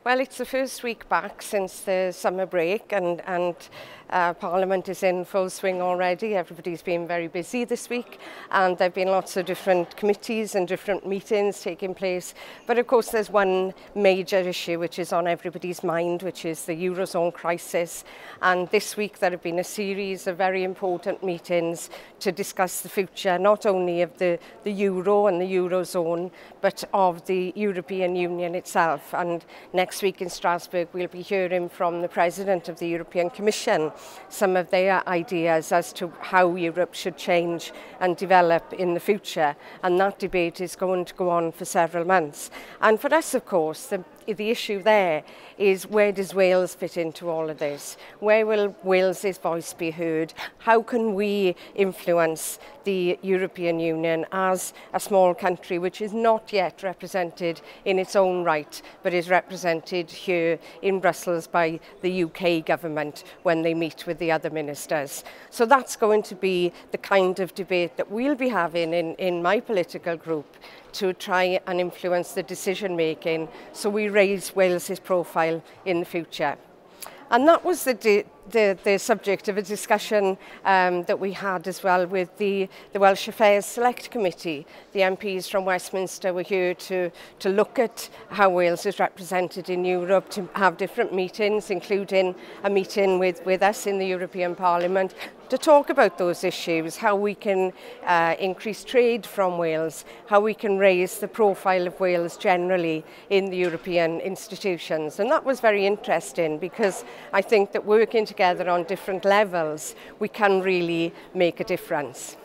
Well, it's the first week back since the summer break, and Parliament is in full swing already. Everybody's been very busy this week, and there have been lots of different committees and different meetings taking place. But of course, there's one major issue which is on everybody's mind, which is the Eurozone crisis. And this week there have been a series of very important meetings to discuss the future, not only of the Euro and the Eurozone, but of the European Union itself. And next week in Strasbourg, we'll be hearing from the President of the European Commission some of their ideas as to how Europe should change and develop in the future. And that debate is going to go on for several months. And for us, of course, the issue there is, where does Wales fit into all of this? Where will Wales's voice be heard? How can we influence the European Union as a small country which is not yet represented in its own right, but is represented here in Brussels by the UK government when they meet with the other ministers? So that's going to be the kind of debate that we'll be having in my political group, to try and influence the decision making so we raise Wales's profile in the future. And that was the subject of a discussion that we had as well with the Welsh Affairs Select Committee. The MPs from Westminster were here to look at how Wales is represented in Europe, to have different meetings, including a meeting with us in the European Parliament, to talk about those issues, how we can increase trade from Wales, how we can raise the profile of Wales generally in the European institutions. And that was very interesting, because I think that working together on different levels, we can really make a difference.